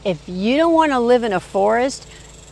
If you don't want to live in a forest,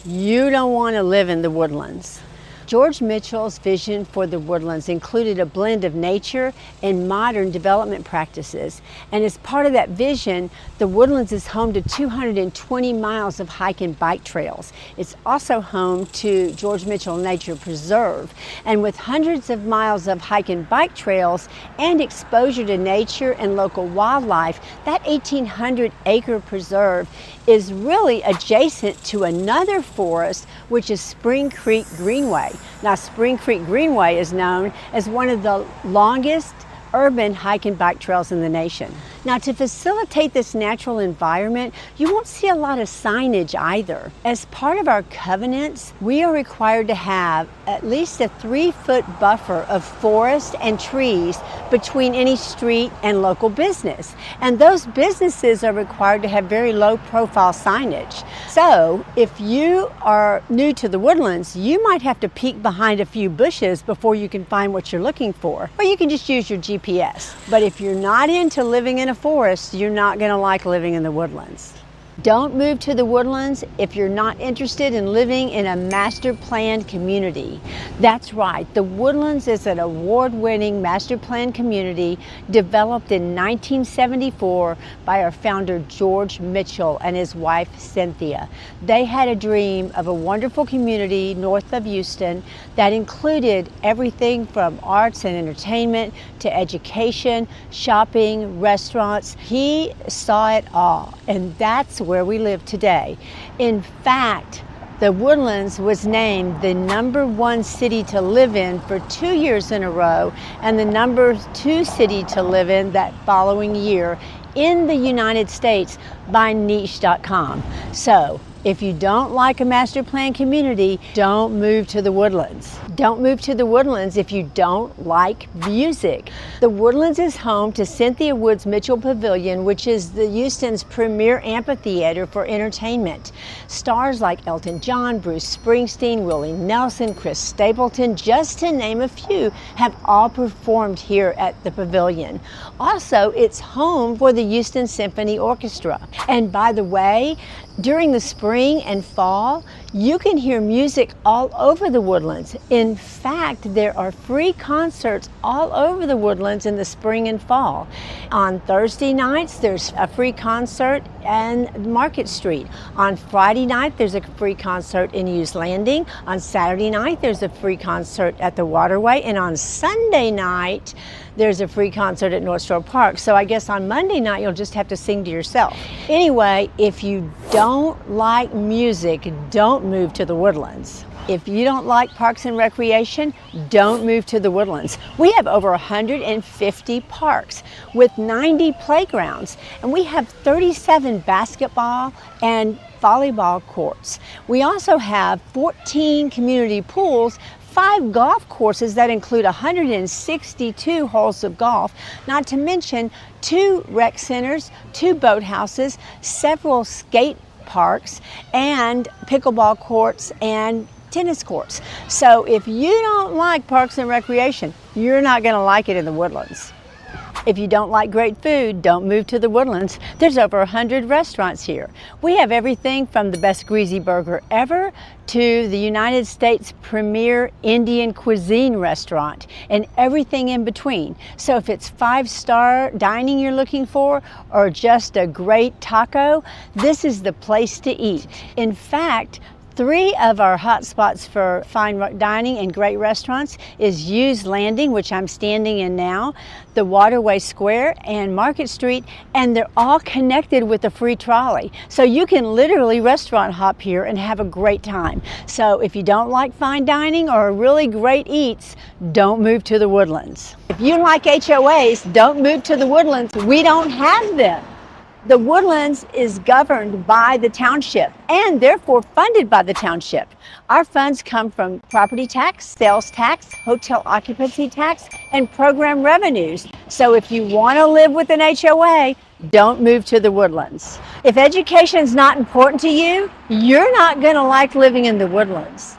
you don't want to live in the Woodlands. George Mitchell's vision for the Woodlands included a blend of nature and modern development practices. And as part of that vision, the Woodlands is home to 220 miles of hike and bike trails. It's also home to George Mitchell Nature Preserve. And with hundreds of miles of hike and bike trails and exposure to nature and local wildlife, that 1,800-acre preserve is really adjacent to another forest, which is Spring Creek Greenway. Now, Spring Creek Greenway is known as one of the longest urban hike and bike trails in the nation. Now, to facilitate this natural environment, you won't see a lot of signage either. As part of our covenants, we are required to have at least a 3-foot buffer of forest and trees between any street and local business. And those businesses are required to have very low profile signage. So if you are new to the Woodlands, you might have to peek behind a few bushes before you can find what you're looking for. Or you can just use your GPS. But if you're not into living in a forest, you're not going to like living in the Woodlands. Don't move to the Woodlands if you're not interested in living in a master planned community. That's right, the Woodlands is an award-winning master planned community developed in 1974 by our founder George Mitchell and his wife Cynthia. They had a dream of a wonderful community north of Houston that included everything from arts and entertainment to education, shopping, restaurants. He saw it all, and that's where we live today. In fact, the Woodlands was named the #1 city to live in for 2 years in a row and the #2 city to live in that following year in the United States by niche.com. So if you don't like a master plan community, don't move to the Woodlands. Don't move to the Woodlands if you don't like music. The Woodlands is home to Cynthia Woods Mitchell Pavilion, which is the Houston's premier amphitheater for entertainment. Stars like Elton John, Bruce Springsteen, Willie Nelson, Chris Stapleton, just to name a few, have all performed here at the pavilion. Also, it's home for the Houston Symphony Orchestra. And by the way, during the spring and fall, you can hear music all over the Woodlands. In fact, there are free concerts all over the Woodlands in the spring and fall. On Thursday nights, there's a free concert in Market Street. On Friday night, there's a free concert in Hughes Landing. On Saturday night, there's a free concert at the Waterway. And on Sunday night, there's a free concert at North Shore Park. So I guess on Monday night, you'll just have to sing to yourself. Anyway, if you don't like music, don't move to the Woodlands. If you don't like parks and recreation, don't move to the Woodlands. We have over 150 parks with 90 playgrounds, and we have 37 basketball and volleyball courts. We also have 14 community pools, 5 golf courses that include 162 holes of golf, not to mention 2 rec centers, 2 boathouses, several skate parks, and pickleball courts and tennis courts. So if you don't like parks and recreation, you're not going to like it in the Woodlands. If you don't like great food, don't move to the Woodlands. There's over 100 restaurants here. We have everything from the best greasy burger ever to the United States' premier Indian cuisine restaurant and everything in between. So if it's 5-star dining you're looking for or just a great taco, this is the place to eat. In fact, 3 of our hotspots for fine dining and great restaurants is Hughes Landing, which I'm standing in now, the Waterway Square, and Market Street, and they're all connected with a free trolley. So you can literally restaurant hop here and have a great time. So if you don't like fine dining or really great eats, don't move to the Woodlands. If you like HOAs, don't move to the Woodlands. We don't have them. The Woodlands is governed by the township and therefore funded by the township. Our funds come from property tax, sales tax, hotel occupancy tax, and program revenues. So if you want to live with an HOA, don't move to the Woodlands. If education is not important to you, you're not going to like living in the Woodlands.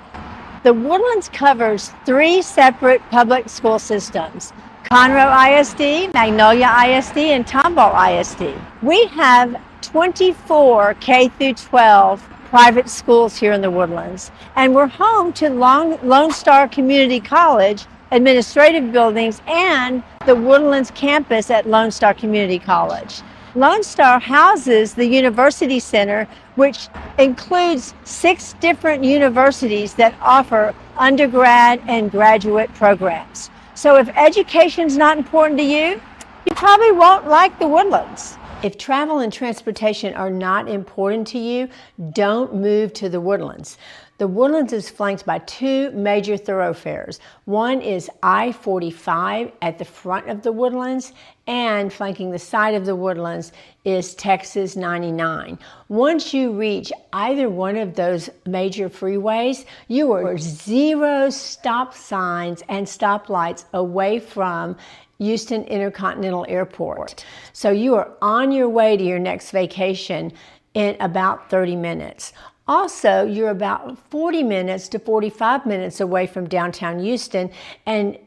The Woodlands covers 3 separate public school systems: Conroe ISD, Magnolia ISD, and Tomball ISD. We have 24 K through 12 private schools here in the Woodlands. And we're home to Lone Star Community College, administrative buildings, and the Woodlands campus at Lone Star Community College. Lone Star houses the University Center, which includes 6 different universities that offer undergrad and graduate programs. So if education's not important to you, you probably won't like the Woodlands. If travel and transportation are not important to you, don't move to the Woodlands. The Woodlands is flanked by 2 major thoroughfares. One is I-45 at the front of the Woodlands, and flanking the side of the Woodlands is Texas 99. Once you reach either one of those major freeways, you are 0 stop signs and stoplights away from Houston Intercontinental Airport. So you are on your way to your next vacation in about 30 minutes. Also, you're about 40 minutes to 45 minutes away from downtown Houston, and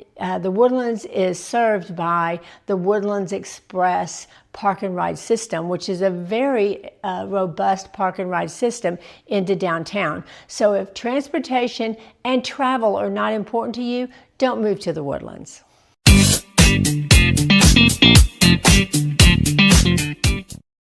the Woodlands is served by the Woodlands Express park and ride system, which is a very robust park and ride system into downtown. So if transportation and travel are not important to you, don't move to the Woodlands.